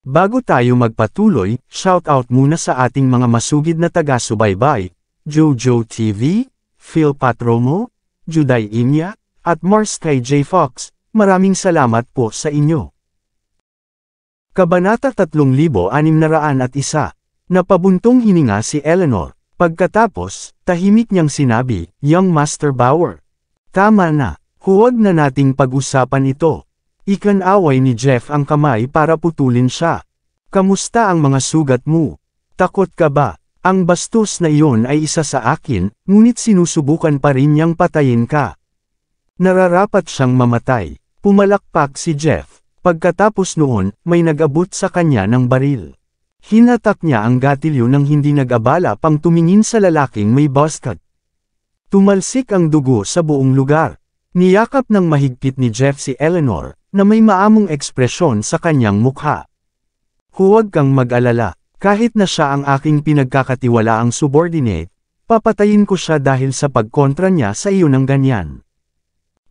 Bago tayo magpatuloy, shoutout muna sa ating mga masugid na taga-subaybay, Jojo TV, Phil Patromo, Juday Inya, at Mars kay J. Fox, maraming salamat po sa inyo. Kabanata 3601, napabuntong hininga si Eleanor, pagkatapos, tahimik niyang sinabi, "Young Master Bauer. Tama na, huwag na nating pag-usapan ito." Ikinaway ni Jeff ang kamay para putulin siya. "Kamusta ang mga sugat mo? Takot ka ba? Ang bastos na iyon ay isa sa akin, ngunit sinusubukan pa rin niyang patayin ka. Nararapat siyang mamatay." Pumalakpak si Jeff. Pagkatapos noon, may nag-abot sa kanya ng baril. Hinatak niya ang gatilyo nang hindi nag-abala pang tumingin sa lalaking may buzzcut. Tumalsik ang dugo sa buong lugar. Niyakap ng mahigpit ni Jeff si Eleanor, na may maamong ekspresyon sa kanyang mukha. "Huwag kang mag-alala, kahit na siya ang aking pinagkakatiwalaang subordinate, papatayin ko siya dahil sa pagkontra niya sa iyo ng ganyan.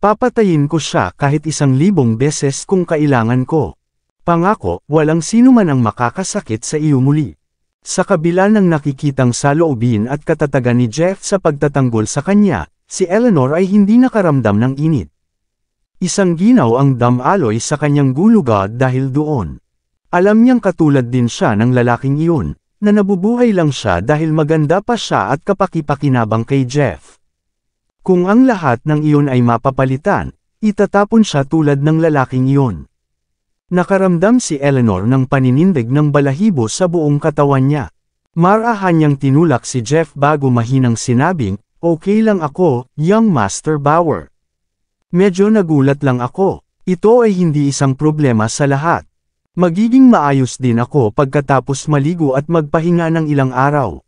Papatayin ko siya kahit 1,000 beses kung kailangan ko. Pangako, walang sino man ang makakasakit sa iyo muli." Sa kabila ng nakikitang saloobin at katatagan ni Jeff sa pagtatanggol sa kanya, si Eleanor ay hindi nakaramdam ng init. Isang ginaw ang damaloy sa kanyang gulugad dahil doon. Alam niyang katulad din siya ng lalaking iyon, na nabubuhay lang siya dahil maganda pa siya at kapaki-pakinabang kay Jeff. Kung ang lahat ng iyon ay mapapalitan, itatapon siya tulad ng lalaking iyon. Nakaramdam si Eleanor ng paninindig ng balahibo sa buong katawan niya. Marahan niyang tinulak si Jeff bago mahinang sinabing, "Okay lang ako, Young Master Bauer. Medyo nagulat lang ako. Ito ay hindi isang problema sa lahat. Magiging maayos din ako pagkatapos maligo at magpahinga ng ilang araw."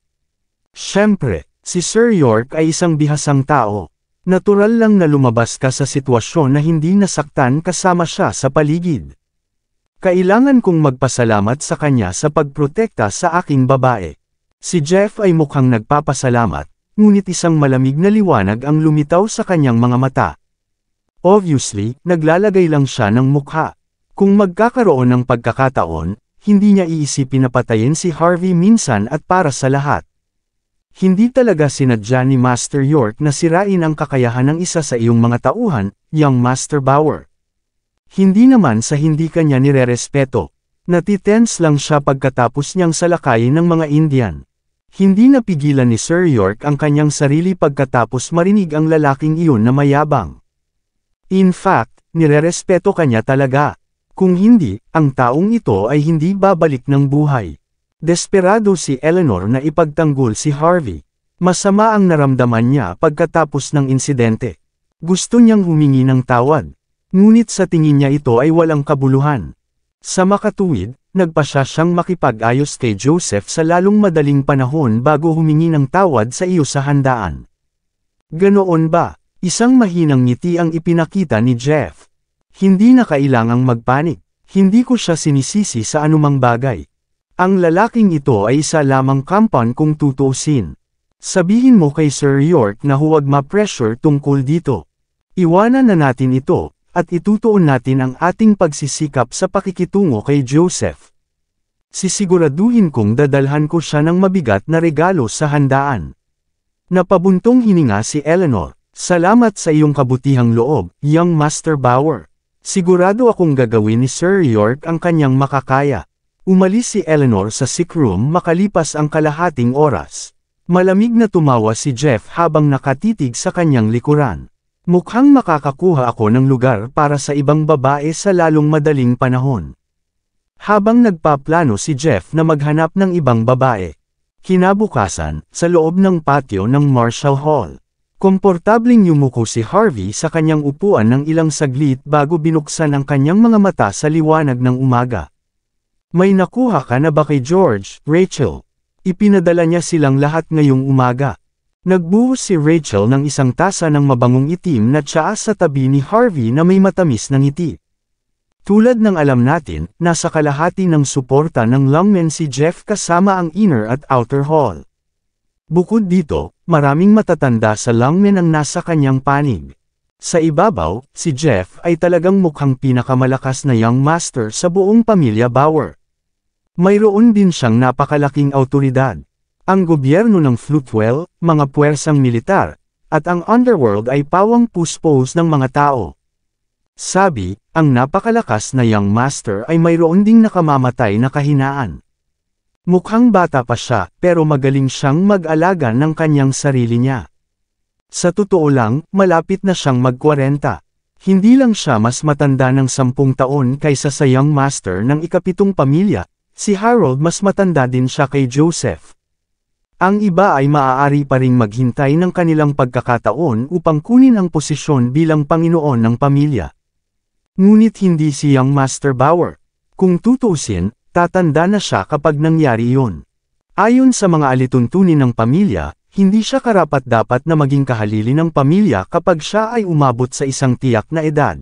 Siyempre, si Sir York ay isang bihasang tao. Natural lang na lumabas ka sa sitwasyon na hindi nasaktan kasama siya sa paligid. "Kailangan kong magpasalamat sa kanya sa pagprotekta sa aking babae." Si Jeff ay mukhang nagpapasalamat, ngunit isang malamig na liwanag ang lumitaw sa kanyang mga mata. Obviously, naglalagay lang siya ng mukha. Kung magkakaroon ng pagkakataon, hindi niya iisipin na patayin si Harvey minsan at para sa lahat. Hindi talaga sinadya ni Master York na sirain ang kakayahan ng isa sa iyong mga tauhan, Young Master Bauer. Hindi naman sa hindi kanya nirerespeto. Natitense lang siya pagkatapos niyang salakayin ng mga Indian. Hindi napigilan ni Sir York ang kanyang sarili pagkatapos marinig ang lalaking iyon na mayabang. In fact, nirerespeto kanya talaga. Kung hindi, ang taong ito ay hindi babalik ng buhay. Desperado si Eleanor na ipagtanggol si Harvey. Masama ang naramdaman niya pagkatapos ng insidente. Gusto niyang humingi ng tawad. Ngunit sa tingin niya ito ay walang kabuluhan. Sa makatuwid, nagpasya siyang makipag-ayos kay Joseph sa lalong madaling panahon bago humingi ng tawad sa iyo sa handaan. "Ganoon ba?" Isang mahinang ngiti ang ipinakita ni Jeff. "Hindi na kailangang magpanik. Hindi ko siya sinisisi sa anumang bagay. Ang lalaking ito ay isa lamang kampan kung tutuusin. Sabihin mo kay Sir York na huwag ma-pressure tungkol dito. Iwanan na natin ito, at itutuon natin ang ating pagsisikap sa pakikitungo kay Joseph. Sisiguraduhin kong dadalhan ko siya ng mabigat na regalo sa handaan." Napabuntong hininga si Eleanor. "Salamat sa iyong kabutihang loob, Young Master Bauer. Sigurado akong gagawin ni Sir York ang kanyang makakaya." Umalis si Eleanor sa sick room makalipas ang kalahating oras. Malamig na tumawa si Jeff habang nakatitig sa kanyang likuran. "Mukhang makakakuha ako ng lugar para sa ibang babae sa lalong madaling panahon." Habang nagpaplano si Jeff na maghanap ng ibang babae. Kinabukasan, sa loob ng patio ng Marshall Hall. Komportabling yumuko si Harvey sa kanyang upuan ng ilang saglit bago binuksan ang kanyang mga mata sa liwanag ng umaga. "May nakuha ka na ba kay George, Rachel?" Ipinadala niya silang lahat ngayong umaga. Nagbuhos si Rachel ng isang tasa ng mabangong itim na tsaa sa tabi ni Harvey na may matamis na ngiti. Tulad ng alam natin, nasa kalahati ng suporta ng lungmen si Jeff kasama ang inner at outer hall. Bukod dito, maraming matatanda sa lungmen ang nasa kanyang panig. Sa ibabaw, si Jeff ay talagang mukhang pinakamalakas na young master sa buong pamilya Bauer. Mayroon din siyang napakalaking awtoridad. Ang gobyerno ng Floatwell, mga puwersang militar, at ang underworld ay pawang puspos ng mga tao. Sabi, ang napakalakas na young master ay mayroon ding nakamamatay na kahinaan. Mukhang bata pa siya, pero magaling siyang mag-alaga ng kanyang sarili niya. Sa totoo lang, malapit na siyang mag-40. Hindi lang siya mas matanda ng 10 taon kaysa sa young master ng ika-7 pamilya, si Harold mas matanda din siya kay Joseph. Ang iba ay maaari pa ring maghintay ng kanilang pagkakataon upang kunin ang posisyon bilang Panginoon ng pamilya. Ngunit hindi si young Master Bauer. Kung tutuusin, tatanda na siya kapag nangyari iyon. Ayon sa mga alituntunin ng pamilya, hindi siya karapat-dapat na maging kahalili ng pamilya kapag siya ay umabot sa isang tiyak na edad.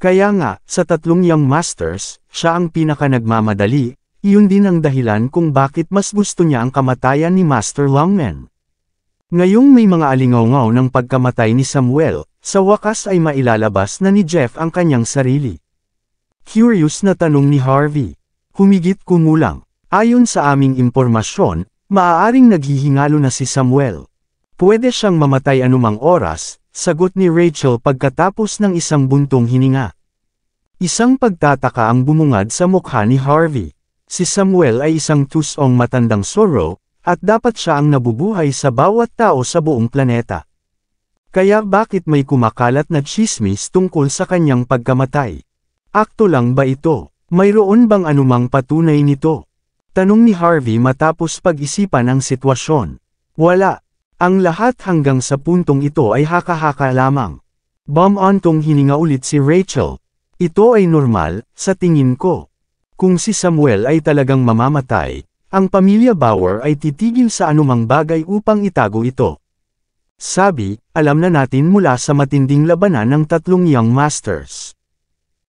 Kaya nga, sa 3 young masters, siya ang pinaka-nagmamadali, iyon din ang dahilan kung bakit mas gusto niya ang kamatayan ni Master Longman. Ngayong may mga alingaw-ngaw ng pagkamatay ni Samuel, sa wakas ay mailalabas na ni Jeff ang kanyang sarili. Curious na tanong ni Harvey. Humigit kumulang. Ayon sa aming impormasyon, maaaring naghihingalo na si Samuel. Pwede siyang mamatay anumang oras, sagot ni Rachel pagkatapos ng isang buntong hininga. Isang pagtataka ang bumungad sa mukha ni Harvey. Si Samuel ay isang tusong matandang sorrow, at dapat siya ang nabubuhay sa bawat tao sa buong planeta. Kaya bakit may kumakalat na tsismis tungkol sa kanyang pagkamatay? Akto lang ba ito? Mayroon bang anumang patunay nito? Tanong ni Harvey matapos pag-isipan ang sitwasyon. Wala. Ang lahat hanggang sa puntong ito ay haka-haka lamang. Bumantong hininga ulit si Rachel. Ito ay normal, sa tingin ko. Kung si Samuel ay talagang mamamatay, ang pamilya Bauer ay titigil sa anumang bagay upang itago ito. Sabi, alam na natin mula sa matinding labanan ng 3 young masters.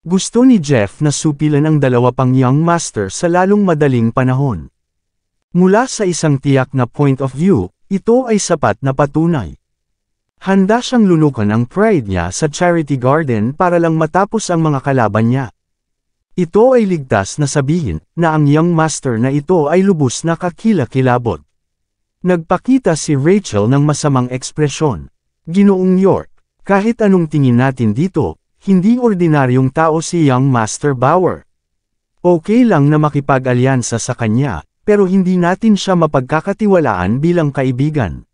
Gusto ni Jeff na supilan ang 2 pang young master sa lalong madaling panahon. Mula sa isang tiyak na point of view, ito ay sapat na patunay. Handa siyang lunukan ang pride niya sa charity garden para lang matapos ang mga kalaban niya. Ito ay ligtas na sabihin na ang young master na ito ay lubos na kakilakilabot. Nagpakita si Rachel ng masamang ekspresyon. Ginoong York, kahit anong tingin natin dito, hindi ordinaryong tao si young Master Bauer. Okay lang na makipag-alyansa sa kanya, pero hindi natin siya mapagkakatiwalaan bilang kaibigan.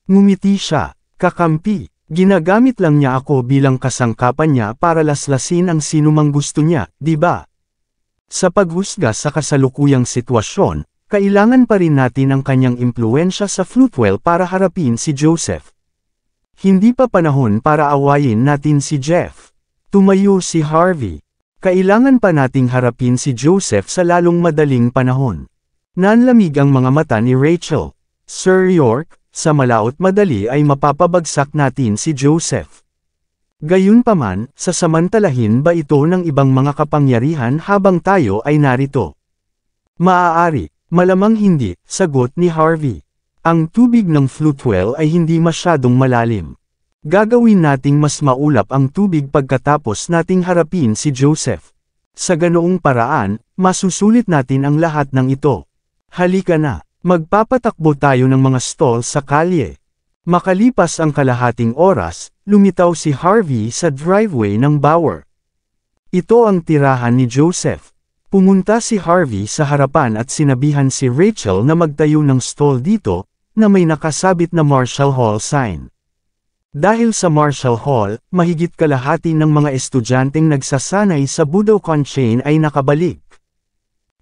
Ngumiti siya, kakampi, ginagamit lang niya ako bilang kasangkapan niya para laslasin ang sinumang gusto niya, di ba? Sa paghusga sa kasalukuyang sitwasyon, kailangan pa rin natin ang kanyang impluwensya sa Floatwell para harapin si Joseph. Hindi pa panahon para awayin natin si Jeff. Tumayo si Harvey. Kailangan pa nating harapin si Joseph sa lalong madaling panahon. Nanlamig ang mga mata ni Rachel. Sir York, sa malaot madali ay mapapabagsak natin si Joseph. Gayunpaman, sasamantalahin ba ito ng ibang mga kapangyarihan habang tayo ay narito? Maaari, malamang hindi, sagot ni Harvey. Ang tubig ng Floatwell ay hindi masyadong malalim. Gagawin nating mas maulap ang tubig pagkatapos nating harapin si Joseph. Sa ganoong paraan, masusulit natin ang lahat ng ito. Halika na, magpapatakbo tayo ng mga stall sa kalye. Makalipas ang kalahating oras, lumitaw si Harvey sa driveway ng Bauer. Ito ang tirahan ni Joseph. Pumunta si Harvey sa harapan at sinabihan si Rachel na magtayo ng stall dito, na may nakasabit na Marshall Hall sign. Dahil sa Marshall Hall, mahigit kalahati ng mga estudyanteng nagsasanay sa Budokan Chain ay nakabalik.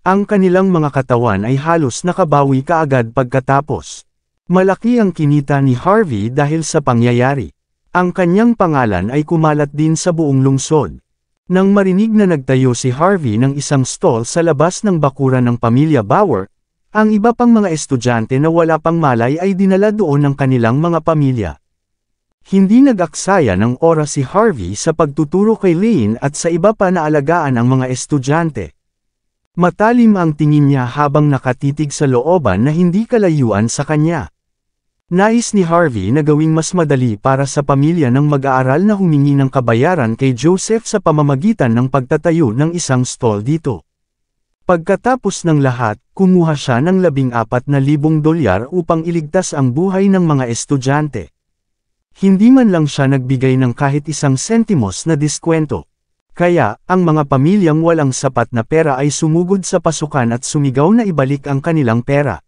Ang kanilang mga katawan ay halos nakabawi kaagad pagkatapos. Malaki ang kinita ni Harvey dahil sa pangyayari. Ang kanyang pangalan ay kumalat din sa buong lungsod. Nang marinig na nagtayo si Harvey ng isang stall sa labas ng bakuran ng pamilya Bauer, ang iba pang mga estudyante na wala pang malay ay dinala doon ng kanilang mga pamilya. Hindi nag-aksaya ng oras si Harvey sa pagtuturo kay Lane at sa iba pa na alagaan ang mga estudyante. Matalim ang tingin niya habang nakatitig sa looban na hindi kalayuan sa kanya. Nais ni Harvey na gawing mas madali para sa pamilya ng mag-aaral na humingi ng kabayaran kay Joseph sa pamamagitan ng pagtatayo ng isang stall dito. Pagkatapos ng lahat, kumuha siya ng $14,000 upang iligtas ang buhay ng mga estudyante. Hindi man lang siya nagbigay ng kahit isang sentimos na diskwento. Kaya, ang mga pamilyang walang sapat na pera ay sumugod sa pasukan at sumigaw na ibalik ang kanilang pera.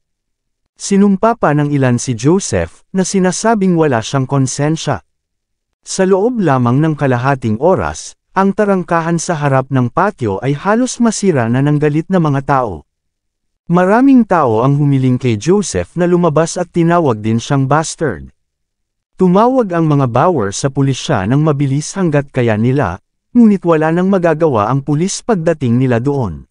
Sinumpa pa ng ilan si Joseph, na sinasabing wala siyang konsensya. Sa loob lamang ng kalahating oras, ang tarangkahan sa harap ng patio ay halos masira na ng galit na mga tao. Maraming tao ang humiling kay Joseph na lumabas at tinawag din siyang bastard. Tumawag ang mga Bauer sa pulisya ng mabilis hanggat kaya nila, ngunit wala nang magagawa ang pulis pagdating nila doon.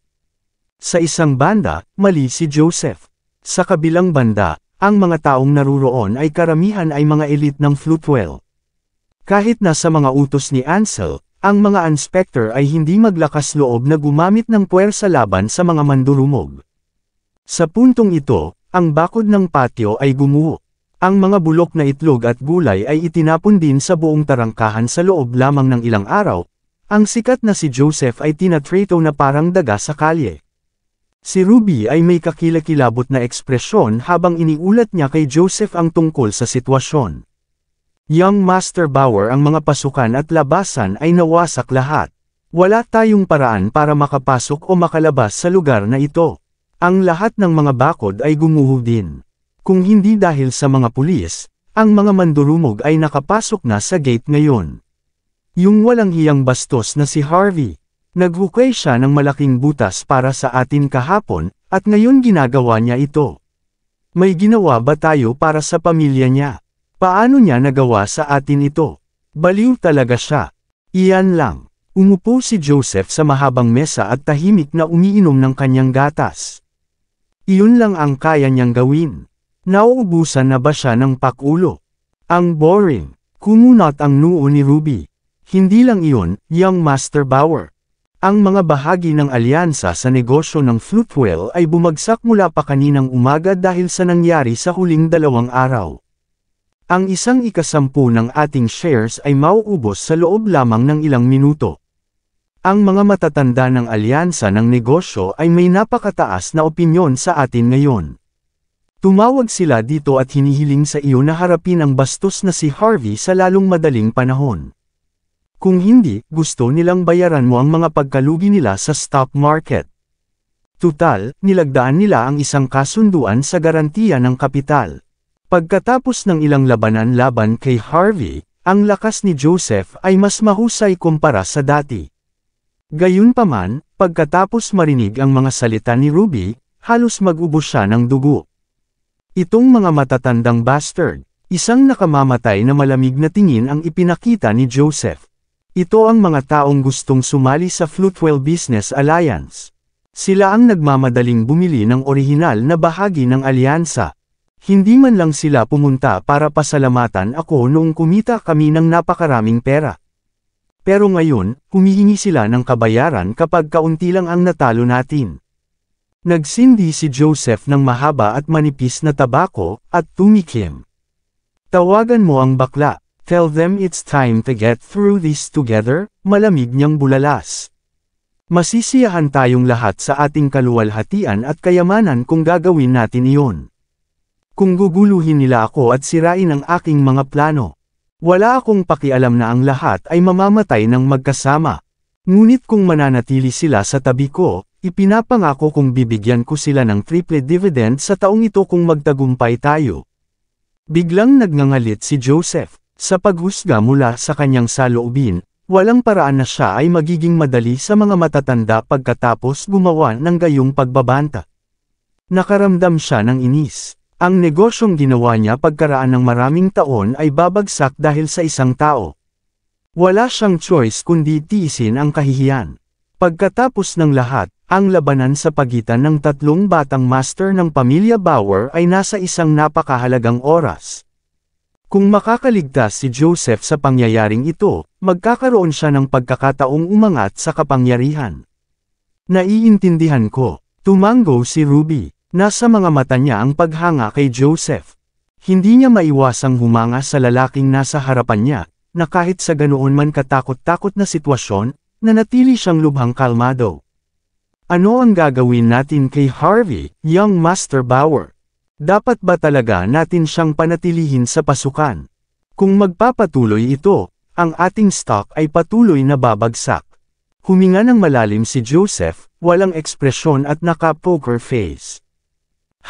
Sa isang banda, mali si Joseph. Sa kabilang banda, ang mga taong naruroon ay karamihan ay mga elite ng Floatwell. Kahit na sa mga utos ni Ansel, ang mga inspector ay hindi maglakas loob na gumamit ng puwersa laban sa mga mandurumog. Sa puntong ito, ang bakod ng patio ay gumuho. Ang mga bulok na itlog at gulay ay itinapon din sa buong tarangkahan sa loob lamang ng ilang araw. Ang sikat na si Joseph ay tinatrato na parang daga sa kalye. Si Ruby ay may kakilakilabot na ekspresyon habang iniulat niya kay Joseph ang tungkol sa sitwasyon. Young Master Bauer, ang mga pasukan at labasan ay nawasak lahat. Wala tayong paraan para makapasok o makalabas sa lugar na ito. Ang lahat ng mga bakod ay gumuho din. Kung hindi dahil sa mga pulis, ang mga mandurumog ay nakapasok na sa gate ngayon. Yung walang hiyang bastos na si Harvey. Naghukay siya ng malaking butas para sa atin kahapon, at ngayon ginagawa niya ito. May ginawa ba tayo para sa pamilya niya? Paano niya nagawa sa atin ito? Baliw talaga siya. Iyan lang. Umupo si Joseph sa mahabang mesa at tahimik na umiinom ng kanyang gatas. Iyon lang ang kaya niyang gawin. Nauubusan na ba siya ng pakulo? Ang boring. Kumunot ang noo ni Ruby. Hindi lang iyon, Young Master Bauer. Ang mga bahagi ng alyansa sa negosyo ng Floatwell ay bumagsak mula pa kaninang umaga dahil sa nangyari sa huling 2 araw. Ang 1/10 ng ating shares ay mauubos sa loob lamang ng ilang minuto. Ang mga matatanda ng alyansa ng negosyo ay may napakataas na opinyon sa atin ngayon. Tumawag sila dito at hinihiling sa iyo na harapin ang bastos na si Harvey sa lalong madaling panahon. Kung hindi, gusto nilang bayaran mo ang mga pagkalugi nila sa stock market. Tutal, nilagdaan nila ang isang kasunduan sa garantiya ng kapital. Pagkatapos ng ilang labanan laban kay Harvey, ang lakas ni Joseph ay mas mahusay kumpara sa dati. Gayunpaman, pagkatapos marinig ang mga salita ni Ruby, halos mag-ubos siya ng dugo. Itong mga matatandang bastard, isang nakamamatay na malamig na tingin ang ipinakita ni Joseph. Ito ang mga taong gustong sumali sa Floatwell Business Alliance. Sila ang nagmamadaling bumili ng orihinal na bahagi ng alyansa. Hindi man lang sila pumunta para pasalamatan ako noong kumita kami ng napakaraming pera. Pero ngayon, humihingi sila ng kabayaran kapag kaunti lang ang natalo natin. Nagsindi si Joseph ng mahaba at manipis na tabako, at tumikim. Tawagan mo ang bakla. Tell them it's time to get through this together, malamig niyang bulalas. Masisiyahan tayong lahat sa ating kaluwalhatian at kayamanan kung gagawin natin iyon. Kung guguluhin nila ako at sirain ang aking mga plano. Wala akong pakialam na ang lahat ay mamamatay ng magkasama. Ngunit kung mananatili sila sa tabi ko, ipinapangako kong bibigyan ko sila ng triple dividend sa taong ito kung magtagumpay tayo. Biglang nagngangalit si Joseph. Sa paghusga mula sa kanyang saloobin, walang paraan na siya ay magiging madali sa mga matatanda pagkatapos gumawa ng gayong pagbabanta. Nakaramdam siya ng inis. Ang negosyong ginawa niya pagkaraan ng maraming taon ay babagsak dahil sa isang tao. Wala siyang choice kundi tiisin ang kahihiyan. Pagkatapos ng lahat, ang labanan sa pagitan ng 3 batang master ng pamilya Bauer ay nasa isang napakahalagang oras. Kung makakaligtas si Joseph sa pangyayaring ito, magkakaroon siya ng pagkakataong umangat sa kapangyarihan. Naiintindihan ko. Tumango si Ruby. Nasa mga mata niya ang paghanga kay Joseph. Hindi niya maiwasang humanga sa lalaking nasa harapan niya, na kahit sa ganoon man katakot-takot na sitwasyon, nanatili siyang lubhang kalmado. Ano ang gagawin natin kay Harvey, young Master Bauer? Dapat ba talaga natin siyang panatilihin sa pasukan? Kung magpapatuloy ito, ang ating stock ay patuloy na babagsak. Huminga ng malalim si Joseph, walang ekspresyon at naka-poker face.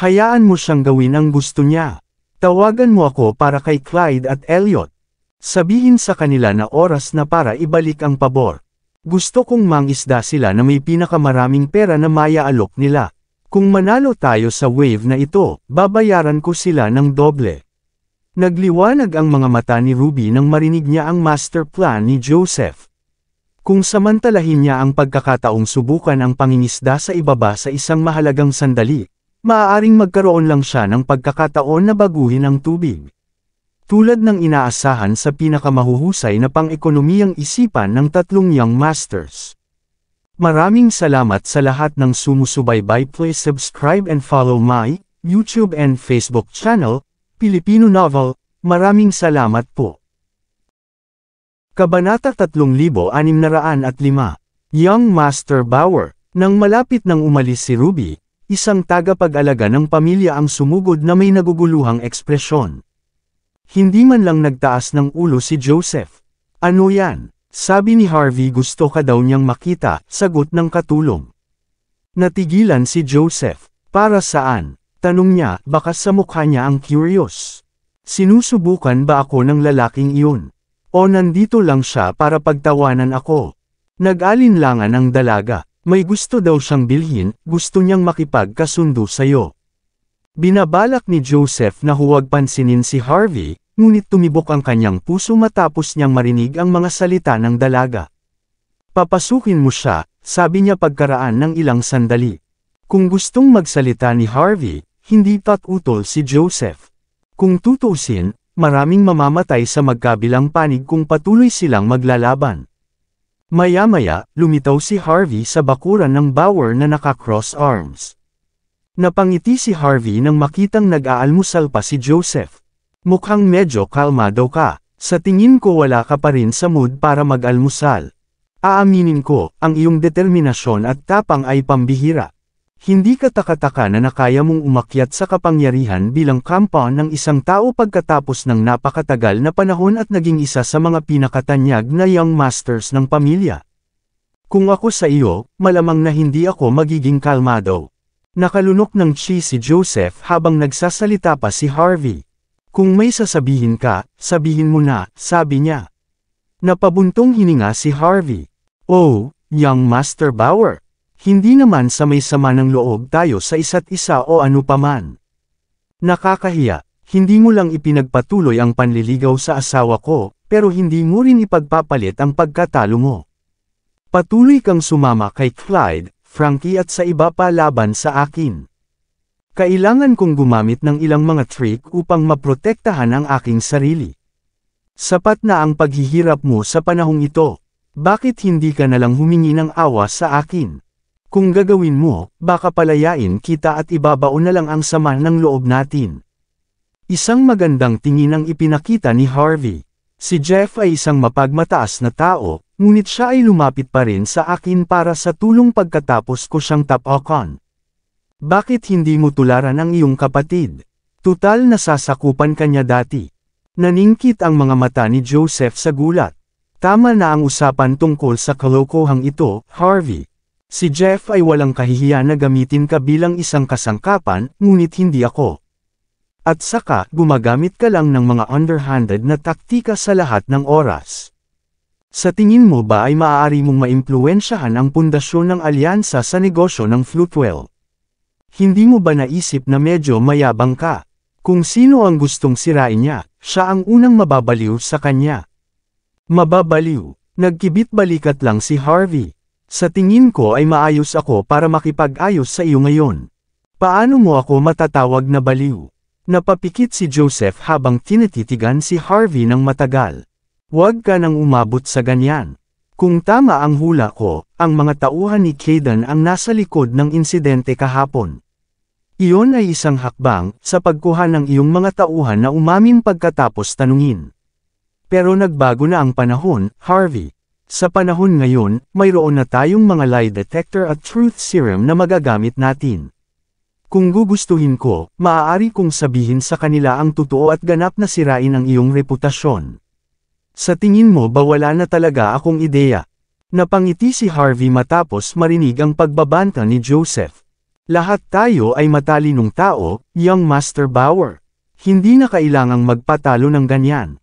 Hayaan mo siyang gawin ang gusto niya. Tawagan mo ako para kay Clyde at Elliot. Sabihin sa kanila na oras na para ibalik ang pabor. Gusto kong mangisda sila na may pinakamaraming pera na maiaalok nila. Kung manalo tayo sa wave na ito, babayaran ko sila ng doble. Nagliwanag ang mga mata ni Ruby nang marinig niya ang master plan ni Joseph. Kung samantalahin niya ang pagkakataong subukan ang pangingisda sa ibaba sa isang mahalagang sandali, maaaring magkaroon lang siya ng pagkakataon na baguhin ang tubig. Tulad ng inaasahan sa pinakamahuhusay na pang-ekonomiyang isipan ng tatlong young masters. Maraming salamat sa lahat ng sumusubaybay. Please subscribe and follow my YouTube and Facebook channel, Pilipino Novel. Maraming salamat po. Kabanata 3605, Young Master Bauer. Nang malapit nang umalis si Ruby, isang tagapag-alaga ng pamilya ang sumugod na may naguguluhang ekspresyon. Hindi man lang nagtaas ng ulo si Joseph. Ano yan? Sabi ni Harvey, gusto ka daw niyang makita, sagot ng katulong. Natigilan si Joseph. Para saan? Tanong niya, baka sa mukha niya ang curious. Sinusubukan ba ako ng lalaking iyon? O nandito lang siya para pagtawanan ako? Nag-alinlangan ang dalaga. May gusto daw siyang bilhin, gusto niyang makipagkasundo sayo. Binabalak ni Joseph na huwag pansinin si Harvey, ngunit tumibok ang kanyang puso matapos niyang marinig ang mga salita ng dalaga. Papasukin mo siya, sabi niya pagkaraan ng ilang sandali. Kung gustong magsalita ni Harvey, hindi tatutol si Joseph. Kung tutuusin, maraming mamamatay sa magkabilang panig kung patuloy silang maglalaban. Maya-maya, lumitaw si Harvey sa bakuran ng Bauer na naka-cross arms. Napangiti si Harvey nang makitang nag-aalmusal pa si Joseph. Mukhang medyo kalmado ka. Sa tingin ko wala ka pa rin sa mood para mag-almusal. Aaminin ko, ang iyong determinasyon at tapang ay pambihira. Hindi ka taka-taka na nakaya mong umakyat sa kapangyarihan bilang kampiyon ng isang tao pagkatapos ng napakatagal na panahon at naging isa sa mga pinakatanyag na young masters ng pamilya. Kung ako sa iyo, malamang na hindi ako magiging kalmado. Nakalunok ng chi si Joseph habang nagsasalita pa si Harvey. Kung may sasabihin ka, sabihin mo na, sabi niya. Napabuntong hininga si Harvey. Oh, young Master Bauer. Hindi naman sa may sama ng loob tayo sa isa't isa o ano paman. Nakakahiya, hindi mo lang ipinagpatuloy ang panliligaw sa asawa ko, pero hindi mo rin ipagpapalit ang pagkatalo mo. Patuloy kang sumama kay Clyde, Frankie at sa iba pa laban sa akin. Kailangan kong gumamit ng ilang mga trick upang maprotektahan ang aking sarili. Sapat na ang paghihirap mo sa panahong ito. Bakit hindi ka nalang humingi ng awa sa akin? Kung gagawin mo, baka palayain kita at ibabaon na lang ang sama ng loob natin. Isang magandang tingin ang ipinakita ni Harvey. Si Jeff ay isang mapagmataas na tao, ngunit siya ay lumapit pa rin sa akin para sa tulong pagkatapos ko siyang tapakan. Bakit hindi mo tularan ang iyong kapatid? Tutal nasasakupan kanya dati. Naningkit ang mga mata ni Joseph sa gulat. Tama na ang usapan tungkol sa kalokohang ito, Harvey. Si Jeff ay walang kahihiyan na gamitin ka bilang isang kasangkapan, ngunit hindi ako. At saka, gumagamit ka lang ng mga underhanded na taktika sa lahat ng oras. Sa tingin mo ba ay maaari mong maimpluwensyahan ang pundasyon ng alyansa sa negosyo ng Flutewell? Hindi mo ba naisip na medyo mayabang ka? Kung sino ang gustong sirain niya, siya ang unang mababaliw sa kanya. Mababaliw. Nagkibit-balikat lang si Harvey. Sa tingin ko ay maayos ako para makipag-ayos sa iyo ngayon. Paano mo ako matatawag na baliw? Napapikit si Joseph habang tinititigan si Harvey ng matagal. Huwag ka nang umabot sa ganyan. Kung tama ang hula ko, ang mga tauhan ni Caden ang nasa likod ng insidente kahapon. Iyon ay isang hakbang sa pagkuha ng iyong mga tauhan na umamin pagkatapos tanungin. Pero nagbago na ang panahon, Harvey. Sa panahon ngayon, mayroon na tayong mga lie detector at truth serum na magagamit natin. Kung gugustuhin ko, maaari kong sabihin sa kanila ang totoo at ganap na sirain ang iyong reputasyon. Sa tingin mo ba wala na talaga akong ideya? Napangiti si Harvey matapos marinig ang pagbabanta ni Joseph. Lahat tayo ay matalinong tao, young Master Bauer. Hindi na kailangang magpatalo ng ganyan.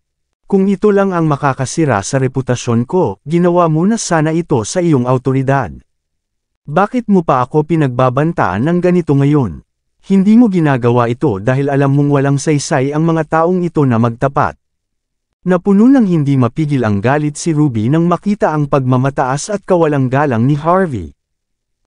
Kung ito lang ang makakasira sa reputasyon ko, ginawa mo na sana ito sa iyong awtoridad. Bakit mo pa ako pinagbabantaan ng ganito ngayon? Hindi mo ginagawa ito dahil alam mong walang saysay ang mga taong ito na magtapat. Napuno ng hindi mapigil ang galit si Ruby nang makita ang pagmamataas at kawalang galang ni Harvey.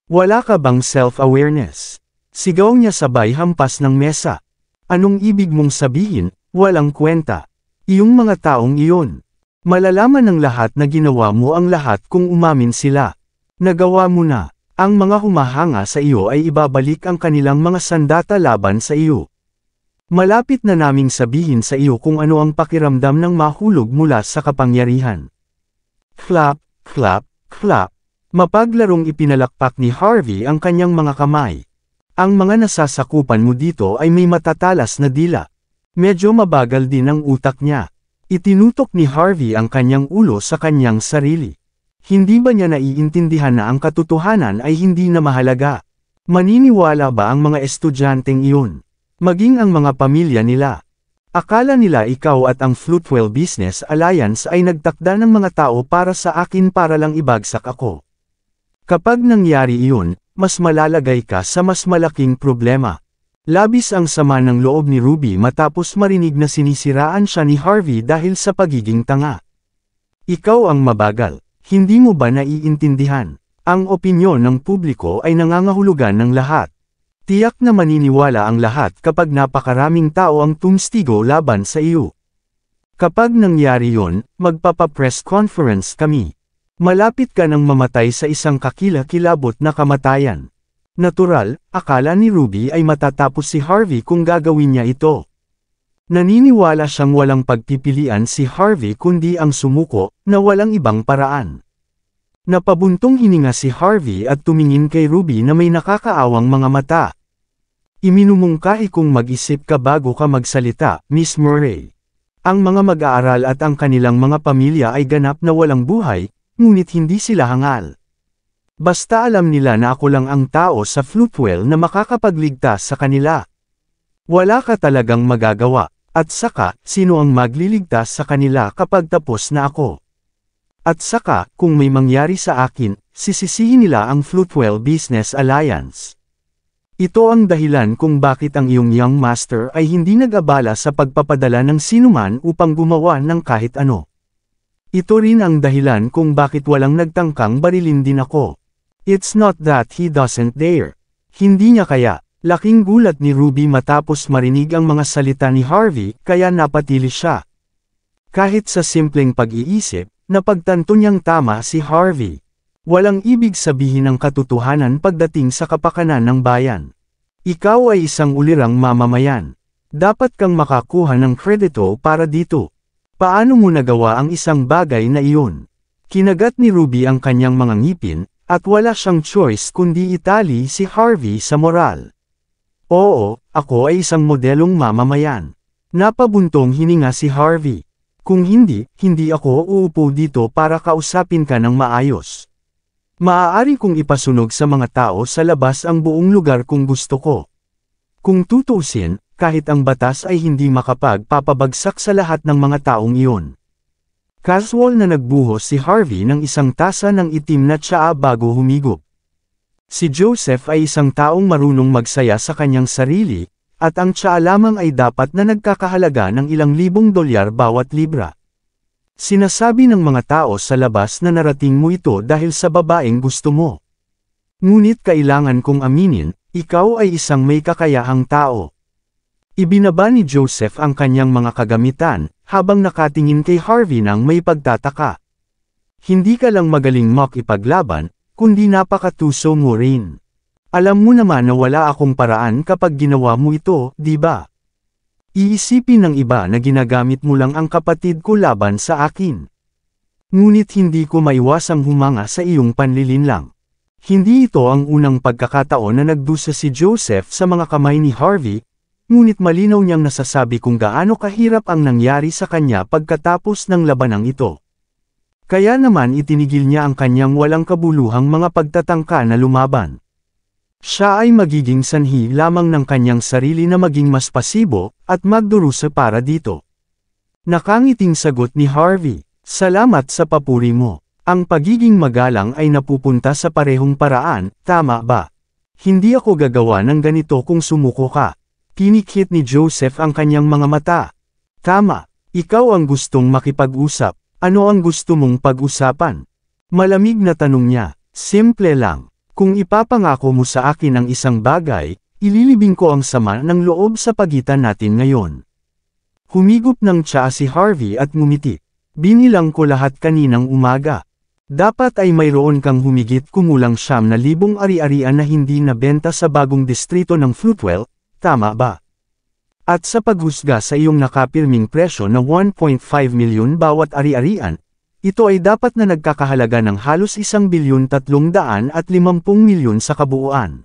Wala ka bang self-awareness? Sigaw niya sabay hampas ng mesa. Anong ibig mong sabihin, walang kwenta? Iyong mga taong iyon. Malalaman ng lahat na ginawa mo ang lahat kung umamin sila. Nagawa mo na. Ang mga humahanga sa iyo ay ibabalik ang kanilang mga sandata laban sa iyo. Malapit na naming sabihin sa iyo kung ano ang pakiramdam ng mahulog mula sa kapangyarihan. Clap, clap, clap. Mapaglarong ipinalakpak ni Harvey ang kanyang mga kamay. Ang mga nasasakupan mo dito ay may matatalas na dila. Medyo mabagal din ang utak niya. Itinutok ni Harvey ang kanyang ulo sa kanyang sarili. Hindi ba niya naiintindihan na ang katotohanan ay hindi na mahalaga? Maniniwala ba ang mga estudyanteng iyon? Maging ang mga pamilya nila? Akala nila ikaw at ang Flutewell Business Alliance ay nagtakda ng mga tao para sa akin para lang ibagsak ako. Kapag nangyari iyon, mas malalagay ka sa mas malaking problema. Labis ang sama ng loob ni Ruby matapos marinig na sinisiraan siya ni Harvey dahil sa pagiging tanga. Ikaw ang mabagal, hindi mo ba naiintindihan? Ang opinyon ng publiko ay nangangahulugan ng lahat. Tiyak na maniniwala ang lahat kapag napakaraming tao ang tumstigo laban sa iyo. Kapag nangyari yon, magpapa-press conference kami. Malapit ka nang mamatay sa isang kakilakilabot na kamatayan. Natural, akala ni Ruby ay matatapos si Harvey kung gagawin niya ito. Naniniwala siyang walang pagpipilian si Harvey kundi ang sumuko, na walang ibang paraan. Napabuntong hininga si Harvey at tumingin kay Ruby na may nakakaawang mga mata. Iminumungkahi kung mag-isip ka bago ka magsalita, Miss Murray. Ang mga mag-aaral at ang kanilang mga pamilya ay ganap na walang buhay, ngunit hindi sila hangal. Basta alam nila na ako lang ang tao sa Flutewell na makakapagligtas sa kanila. Wala ka talagang magagawa, at saka, sino ang magliligtas sa kanila kapag tapos na ako? At saka, kung may mangyari sa akin, sisisihin nila ang Flutewell Business Alliance. Ito ang dahilan kung bakit ang iyong young master ay hindi nag-abala sa pagpapadala ng sinuman upang gumawa ng kahit ano. Ito rin ang dahilan kung bakit walang nagtangkang barilin din ako. It's not that he doesn't dare. Hindi niya kaya. Laking gulat ni Ruby matapos marinig ang mga salita ni Harvey, kaya napatili siya. Kahit sa simpleng pag-iisip, napagtanto niyang tama si Harvey. Walang ibig sabihin ang katotohanan pagdating sa kapakanan ng bayan. Ikaw ay isang ulirang mamamayan. Dapat kang makakuha ng kredito para dito. Paano mo nagawa ang isang bagay na iyon? Kinagat ni Ruby ang kanyang mga ngipin, at wala siyang choice kundi itali si Harvey sa moral. Oo, ako ay isang modelong mamamayan. Napabuntong hininga si Harvey. Kung hindi, hindi ako uupo dito para kausapin ka ng maayos. Maaari kong ipasunog sa mga tao sa labas ang buong lugar kung gusto ko. Kung tutuusin, kahit ang batas ay hindi makapagpapabagsak sa lahat ng mga taong iyon. Casual na nagbuhos si Harvey ng isang tasa ng itim na tsaa bago humigop. Si Joseph ay isang taong marunong magsaya sa kanyang sarili, at ang tsaa lamang ay dapat na nagkakahalaga ng ilang libong dolyar bawat libra. Sinasabi ng mga tao sa labas na narating mo ito dahil sa babaeng gusto mo. Ngunit kailangan kong aminin, ikaw ay isang may kakayahang tao. Ibinaba ni Joseph ang kanyang mga kagamitan, habang nakatingin kay Harvey nang may pagtataka. Hindi ka lang magaling makipaglaban, kundi napakatuso mo rin. Alam mo naman na wala akong paraan kapag ginawa mo ito, di ba? Iisipin ng iba na ginagamit mo lang ang kapatid ko laban sa akin. Ngunit hindi ko maiwasang humanga sa iyong panlilinlang. Hindi ito ang unang pagkakataon na nagdusa si Joseph sa mga kamay ni Harvey, ngunit malinaw niyang nasasabi kung gaano kahirap ang nangyari sa kanya pagkatapos ng labanang ito. Kaya naman itinigil niya ang kanyang walang kabuluhang mga pagtatangka na lumaban. Siya ay magiging sanhi lamang ng kanyang sarili na maging mas pasibo, at magdurusa para dito. Nakangiting sagot ni Harvey, "Salamat sa papuri mo. Ang pagiging magalang ay napupunta sa parehong paraan, tama ba? Hindi ako gagawa ng ganito kung sumuko ka." Tinikit ni Joseph ang kanyang mga mata. "Tama, ikaw ang gustong makipag-usap. Ano ang gusto mong pag-usapan?" Malamig na tanong niya. "Simple lang. Kung ipapangako mo sa akin ang isang bagay, ililibing ko ang sama ng loob sa pagitan natin ngayon." Humigop ng tsaa si Harvey at ngumiti. "Binilang ko lahat kaninang umaga. Dapat ay mayroon kang humigit kumulang 9,000 ari-arian na hindi nabenta sa bagong distrito ng Fruitwell, tama ba? At sa paghusga sa iyong nakapirming presyo na 1.5 milyon bawat ari-arian, ito ay dapat na nagkakahalaga ng halos 1,350 milyon sa kabuuan.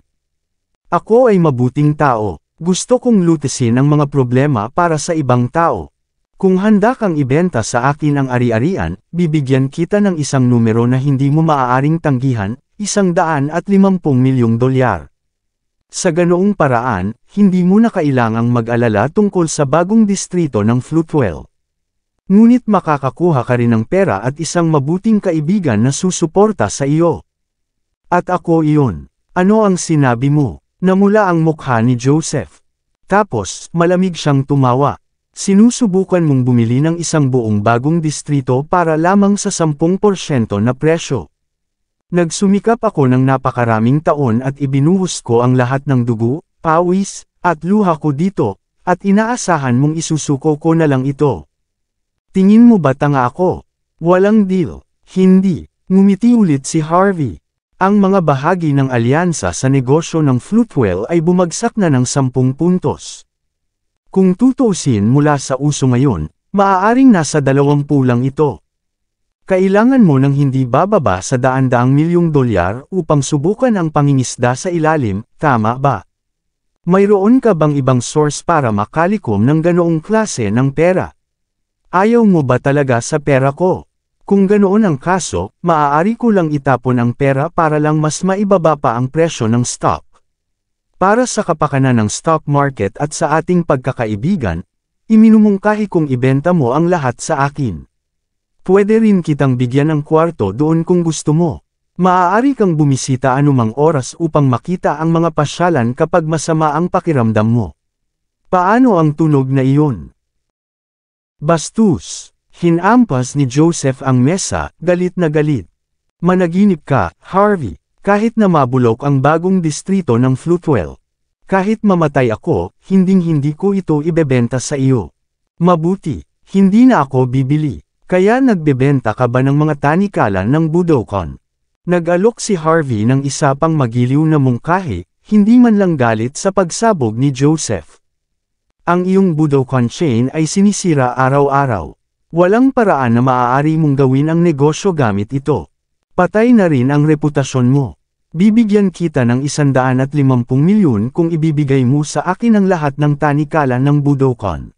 Ako ay mabuting tao, gusto kong lutisin ang mga problema para sa ibang tao. Kung handa kang ibenta sa akin ang ari-arian, bibigyan kita ng isang numero na hindi mo maaaring tanggihan, 150 milyong dolyar. Sa ganoong paraan, hindi mo na kailangang mag-alala tungkol sa bagong distrito ng Fruitwell. Ngunit makakakuha ka rin ng pera at isang mabuting kaibigan na susuporta sa iyo. At ako iyon. Ano ang sinabi mo? Namula ang mukha ni Joseph. Tapos, malamig siyang tumawa. Sinusubukan mong bumili ng isang buong bagong distrito para lamang sa 10% na presyo. Nagsumikap ako ng napakaraming taon at ibinuhos ko ang lahat ng dugo, pawis, at luha ko dito, at inaasahan mong isusuko ko na lang ito. Tingin mo ba tanga ako? Walang deal. Hindi. Ngumiti ulit si Harvey. Ang mga bahagi ng alyansa sa negosyo ng Fruitwell ay bumagsak na ng 10 puntos. Kung tutuusin mula sa uso ngayon, maaaring nasa 20 lang ito. Kailangan mo ng hindi bababa sa daan-daang milyong dolyar upang subukan ang pangingisda sa ilalim, tama ba? Mayroon ka bang ibang source para makalikom ng ganoong klase ng pera? Ayaw mo ba talaga sa pera ko? Kung ganoon ang kaso, maaari ko lang itapon ang pera para lang mas maibaba pa ang presyo ng stock. Para sa kapakanan ng stock market at sa ating pagkakaibigan, iminumungkahi kong ibenta mo ang lahat sa akin. Pwede rin kitang bigyan ng kwarto doon kung gusto mo. Maaari kang bumisita anumang oras upang makita ang mga pasyalan kapag masama ang pakiramdam mo. Paano ang tunog na iyon? Bastos! Hinampas ni Joseph ang mesa, galit na galit. Managinip ka, Harvey. Kahit na mabulok ang bagong distrito ng Fruitwell. Kahit mamatay ako, hinding-hindi ko ito ibebenta sa iyo. Mabuti, hindi na ako bibili. Kaya nagbebenta ka ba ng mga tanikalan ng Budokan? Nag-alok si Harvey ng isa pang magiliw na mungkahi, hindi man lang galit sa pagsabog ni Joseph. Ang iyong Budokan chain ay sinisira araw-araw. Walang paraan na maaari mong gawin ang negosyo gamit ito. Patay na rin ang reputasyon mo. Bibigyan kita ng 150 milyon kung ibibigay mo sa akin ang lahat ng tanikalan ng Budokan.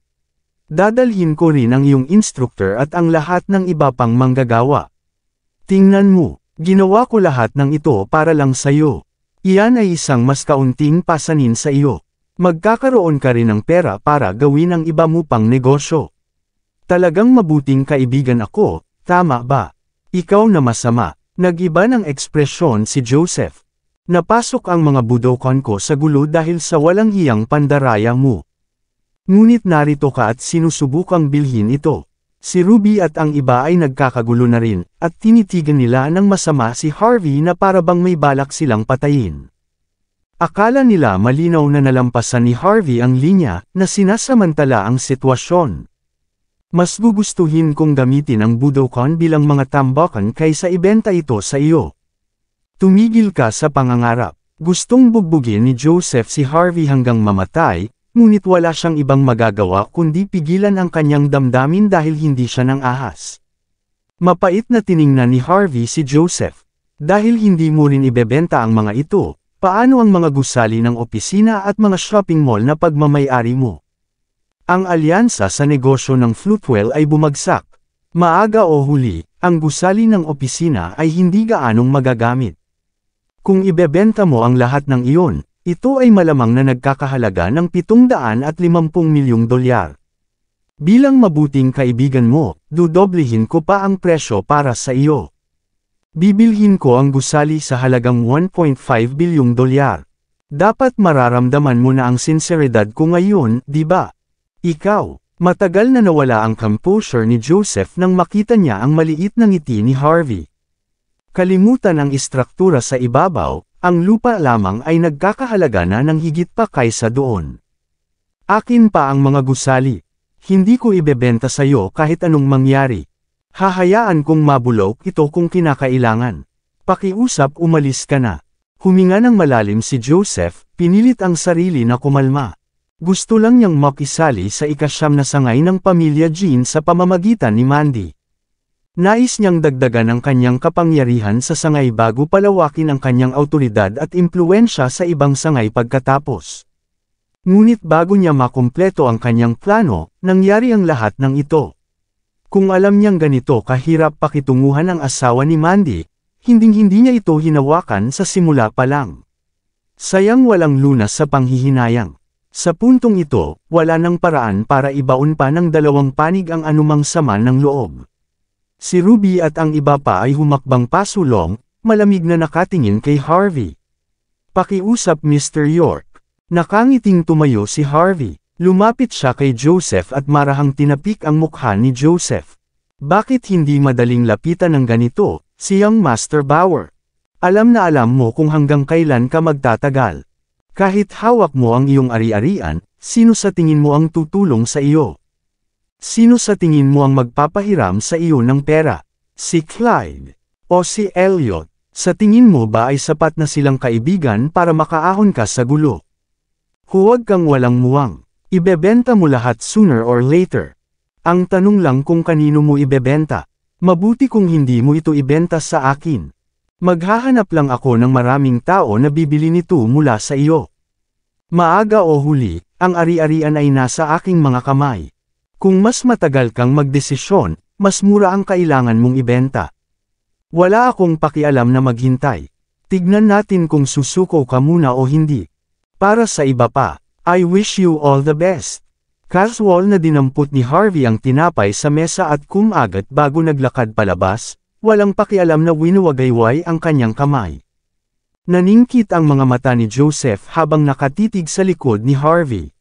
Dadalhin ko rin ang iyong instructor at ang lahat ng iba pang manggagawa. Tingnan mo, ginawa ko lahat ng ito para lang sa iyo. Iyan ay isang mas kaunting pasanin sa iyo. Magkakaroon ka rin ng pera para gawin ang iba mo pang negosyo. Talagang mabuting kaibigan ako, tama ba? Ikaw na masama. Nag-iba ng ekspresyon si Joseph. Napasok ang mga Budokan ko sa gulo dahil sa walang hiyang pandaraya mo. Ngunit narito ka at sinusubukang bilhin ito. Si Ruby at ang iba ay nagkakagulo na rin, at tinitigan nila ng masama si Harvey na para bang may balak silang patayin. Akala nila malinaw na nalampasan ni Harvey ang linya na sinasamantala ang sitwasyon. Mas gugustuhin kong gamitin ang Budokan bilang mga tambakan kaysa ibenta ito sa iyo. Tumigil ka sa pangangarap. Gustong bugbugin ni Joseph si Harvey hanggang mamatay, ngunit wala siyang ibang magagawa kundi pigilan ang kanyang damdamin dahil hindi siya nang ahas. Mapait na tiningnan ni Harvey si Joseph. Dahil hindi mo rin ibebenta ang mga ito, paano ang mga gusali ng opisina at mga shopping mall na pagmamay-ari mo? Ang alyansa sa negosyo ng Floatwell ay bumagsak. Maaga o huli, ang gusali ng opisina ay hindi gaanong magagamit. Kung ibebenta mo ang lahat ng iyon, ito ay malamang na nagkakahalaga ng $750 milyong. Bilang mabuting kaibigan mo, dudoblihin ko pa ang presyo para sa iyo. Bibilhin ko ang gusali sa halagang $1.5 bilyong. Dapat mararamdaman mo na ang sinseridad ko ngayon, di ba? Ikaw, matagal na nawala ang composure ni Joseph nang makita niya ang maliit na ngiti ni Harvey. Kalimutan ang istruktura sa ibabaw, ang lupa lamang ay nagkakahalaga na ng higit pa kaysa doon. Akin pa ang mga gusali. Hindi ko ibebenta sa iyo kahit anong mangyari. Hahayaan kong mabulok ito kung kinakailangan. Pakiusap umalis ka na. Huminga ng malalim si Joseph, pinilit ang sarili na kumalma. Gusto lang niyang makisali sa ikasyam na sangay ng pamilya Jean sa pamamagitan ni Mandy. Nais niyang dagdagan ang kanyang kapangyarihan sa sangay bago palawakin ang kanyang awtoridad at impluwensya sa ibang sangay pagkatapos. Ngunit bago niya makumpleto ang kanyang plano, nangyari ang lahat ng ito. Kung alam niyang ganito kahirap pakitunguhan ang asawa ni Mandy, hinding-hindi niya ito hinawakan sa simula pa lang. Sayang walang lunas sa panghihinayang. Sa puntong ito, wala nang paraan para ibaon pa ng dalawang panig ang anumang sama ng loob. Si Ruby at ang iba pa ay humakbang pasulong, malamig na nakatingin kay Harvey. Pakiusap Mr. York. Nakangiting tumayo si Harvey. Lumapit siya kay Joseph at marahang tinapik ang mukha ni Joseph. Bakit hindi madaling lapitan ng ganito, si Young Master Bauer? Alam na alam mo kung hanggang kailan ka magtatagal. Kahit hawak mo ang iyong ari-arian, sino sa tingin mo ang tutulong sa iyo? Sino sa tingin mo ang magpapahiram sa iyo ng pera? Si Clyde? O si Elliot? Sa tingin mo ba ay sapat na silang kaibigan para makaahon ka sa gulo? Huwag kang walang muwang. Ibebenta mo lahat sooner or later. Ang tanong lang kung kanino mo ibebenta. Mabuti kung hindi mo ito ibenta sa akin. Maghahanap lang ako ng maraming tao na bibili nito mula sa iyo. Maaga o huli, ang ari-arian ay nasa aking mga kamay. Kung mas matagal kang magdesisyon, mas mura ang kailangan mong ibenta. Wala akong pakialam na maghintay. Tignan natin kung susuko ka muna o hindi. Para sa iba pa, I wish you all the best. Casual na dinampot ni Harvey ang tinapay sa mesa at kumagat bago naglakad palabas, walang pakialam na winuwagayway ang kanyang kamay. Naningkit ang mga mata ni Joseph habang nakatitig sa likod ni Harvey.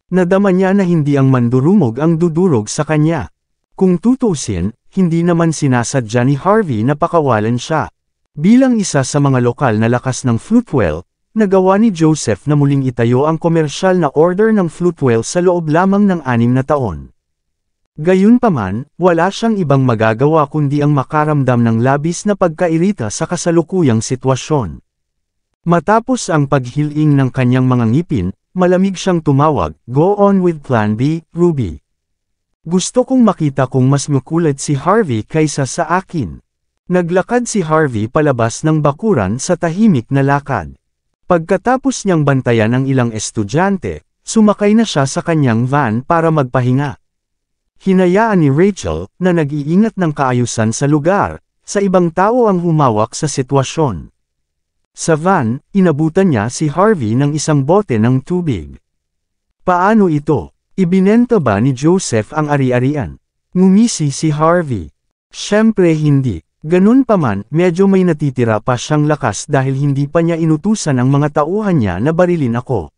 Nadama niya na hindi ang mandurumog ang dudurog sa kanya. Kung tutusin, hindi naman sinasadya ni Harvey na pakawalan siya. Bilang isa sa mga lokal na lakas ng Floatwell, nagawa ni Joseph na muling itayo ang komersyal na order ng Floatwell sa loob lamang ng 6 na taon. Gayunpaman, wala siyang ibang magagawa kundi ang makaramdam ng labis na pagkairita sa kasalukuyang sitwasyon. Matapos ang paghiling ng kanyang mga ngipin, malamig siyang tumawag, "Go on with Plan B, Ruby. Gusto kong makita kung mas makulit si Harvey kaysa sa akin." Naglakad si Harvey palabas ng bakuran sa tahimik na lakad. Pagkatapos niyang bantayan ang ilang estudyante, sumakay na siya sa kanyang van para magpahinga. Hinayaan ni Rachel, na nag-iingat ng kaayusan sa lugar, sa ibang tao ang humawak sa sitwasyon. Sa van, inabutan niya si Harvey ng isang bote ng tubig. Paano ito? Ibinenta ba ni Joseph ang ari-arian? Ngumisi si Harvey. Siyempre hindi. Ganun pa man, medyo may natitira pa siyang lakas dahil hindi pa niya inutusan ang mga tauhan niya na barilin ako.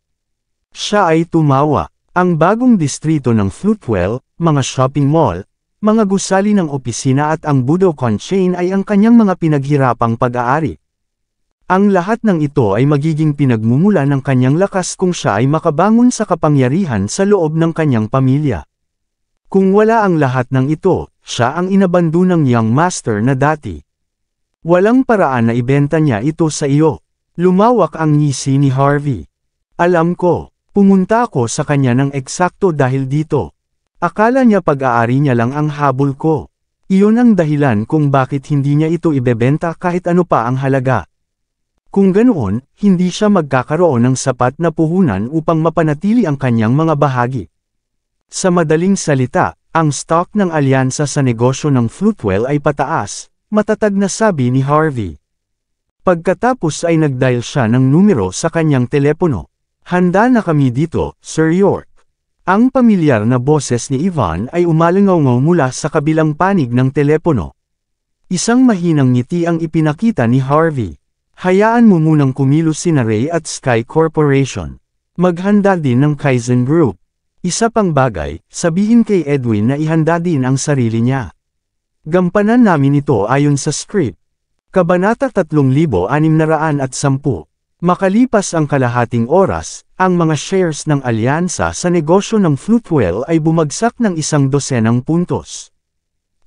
Siya ay tumawa. Ang bagong distrito ng Floatwell, mga shopping mall, mga gusali ng opisina at ang Budokan chain ay ang kanyang mga pinaghirapang pag-aari. Ang lahat ng ito ay magiging pinagmumula ng kanyang lakas kung siya ay makabangon sa kapangyarihan sa loob ng kanyang pamilya. Kung wala ang lahat ng ito, siya ang inabando ng Young Master na dati. Walang paraan na ibenta niya ito sa iyo. Lumawak ang ngisi ni Harvey. Alam ko, pumunta ako sa kanya ng eksakto dahil dito. Akala niya pag-aari niya lang ang habol ko. Iyon ang dahilan kung bakit hindi niya ito ibebenta kahit ano pa ang halaga. Kung ganoon, hindi siya magkakaroon ng sapat na puhunan upang mapanatili ang kanyang mga bahagi. Sa madaling salita, ang stock ng alyansa sa negosyo ng Floatwell ay pataas, matatag na sabi ni Harvey. Pagkatapos ay nag-dial siya ng numero sa kanyang telepono. Handa na kami dito, Sir York. Ang pamilyar na boses ni Ivan ay umalingaw mula sa kabilang panig ng telepono. Isang mahinang ngiti ang ipinakita ni Harvey. Hayaan mo munang kumilos sina Ray at Sky Corporation. Maghanda din ng Kaizen Group. Isa pang bagay, sabihin kay Edwin na ihanda din ang sarili niya. Gampanan namin ito ayon sa script. Kabanata 3610. Makalipas ang kalahating oras, ang mga shares ng alyansa sa negosyo ng Floatwell ay bumagsak ng 12 puntos.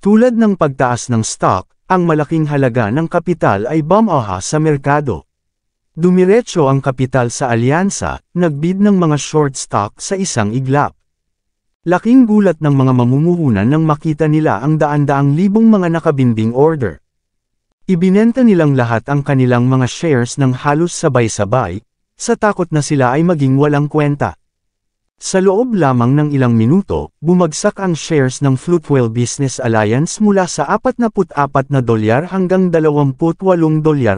Tulad ng pagtaas ng stock, ang malaking halaga ng kapital ay bumaha sa merkado. Dumiretso ang kapital sa alyansa, nagbid ng mga short stock sa isang iglap. Laking gulat ng mga mamumuhunan nang makita nila ang daan-daang libong mga nakabinding order. Ibinenta nilang lahat ang kanilang mga shares ng halos sabay-sabay, sa takot na sila ay maging walang kwenta. Sa loob lamang ng ilang minuto, bumagsak ang shares ng Floatwell Business Alliance mula sa $44 hanggang $28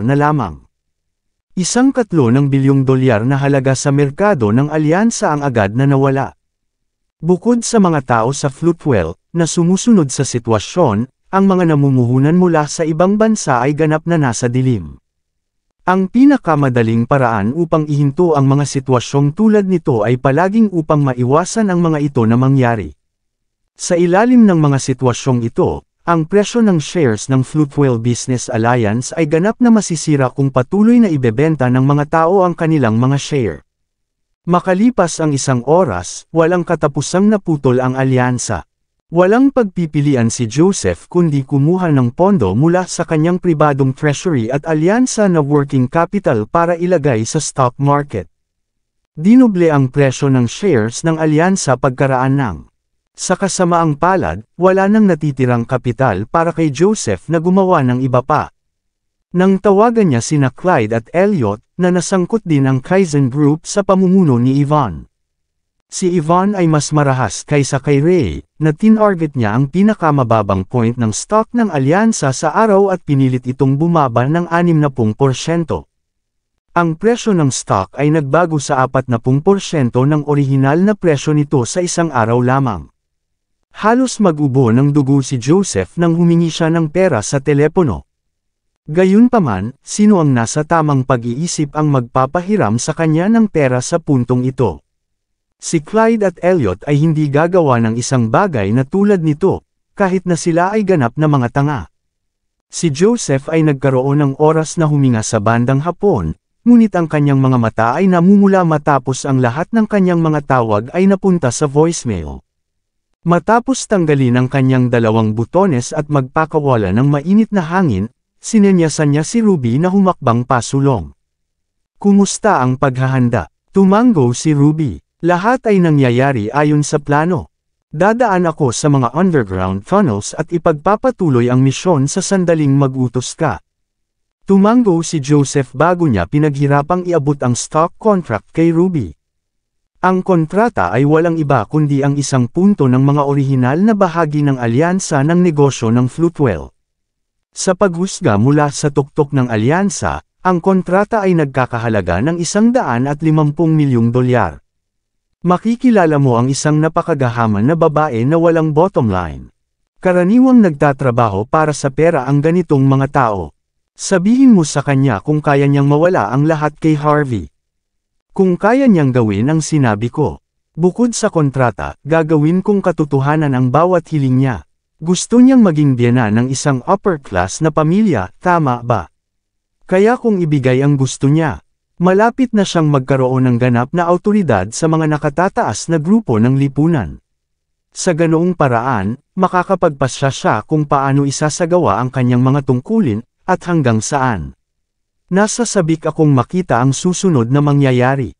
na lamang. $1 bilyong na halaga sa merkado ng alyansa ang agad na nawala. Bukod sa mga tao sa Floatwell, na sumusunod sa sitwasyon, ang mga namumuhunan mula sa ibang bansa ay ganap na nasa dilim. Ang pinakamadaling paraan upang ihinto ang mga sitwasyong tulad nito ay palaging upang maiwasan ang mga ito na mangyari. Sa ilalim ng mga sitwasyong ito, ang presyo ng shares ng Floatwell Business Alliance ay ganap na masisira kung patuloy na ibebenta ng mga tao ang kanilang mga share. Makalipas ang 1 oras, walang katapusang naputol ang alyansa. Walang pagpipilian si Joseph kundi kumuha ng pondo mula sa kanyang pribadong treasury at alyansa na working capital para ilagay sa stock market. Dinoble ang presyo ng shares ng alyansa pagkaraan ng. Sa kasamaang palad, wala nang natitirang kapital para kay Joseph na gumawa ng iba pa. Nang tawagan niya sina Clyde at Elliot, na nasangkot din ang Kaizen Group sa pamumuno ni Ivan. Si Ivan ay mas marahas kaysa kay Ray, na tinarget niya ang pinakamababang point ng stock ng alyansa sa araw at pinilit itong bumaba ng 60%. Ang presyo ng stock ay nagbago sa 40% ng orihinal na presyo nito sa isang araw lamang. Halos mag-ubo ng dugo si Joseph nang humingi siya ng pera sa telepono. Gayunpaman, sino ang nasa tamang pag-iisip ang magpapahiram sa kanya ng pera sa puntong ito? Si Clyde at Elliot ay hindi gagawa ng isang bagay na tulad nito, kahit na sila ay ganap na mga tanga. Si Joseph ay nagkaroon ng oras na huminga sa bandang hapon, ngunit ang kanyang mga mata ay namumula matapos ang lahat ng kanyang mga tawag ay napunta sa voicemail. Matapos tanggalin ang kanyang 2 butones at magpakawala ng mainit na hangin, sinenyasan niya si Ruby na humakbang pasulong. Kumusta ang paghahanda? Tumango si Ruby. Lahat ay nangyayari ayon sa plano. Dadaan ako sa mga underground tunnels at ipagpapatuloy ang misyon sa sandaling mag-utos ka. Tumango si Joseph bago niya pinaghirapang iabot ang stock contract kay Ruby. Ang kontrata ay walang iba kundi ang 1 punto ng mga orihinal na bahagi ng alyansa ng negosyo ng Floatwell. Sa paghusga mula sa tuktok ng alyansa, ang kontrata ay nagkakahalaga ng $150 milyong. Makikilala mo ang isang napakagahaman na babae na walang bottom line. Karaniwang nagtatrabaho para sa pera ang ganitong mga tao. Sabihin mo sa kanya kung kaya niyang mawala ang lahat kay Harvey. Kung kaya niyang gawin ang sinabi ko. Bukod sa kontrata, gagawin kong katotohanan ang bawat hiling niya. Gusto niyang maging biyana ng isang upper class na pamilya, tama ba? Kaya kung ibigay ang gusto niya, malapit na siyang magkaroon ng ganap na awtoridad sa mga nakatataas na grupo ng lipunan. Sa ganoong paraan, makakapagpasya siya kung paano isasagawa ang kanyang mga tungkulin, at hanggang saan. Nasa sabik akong makita ang susunod na mangyayari.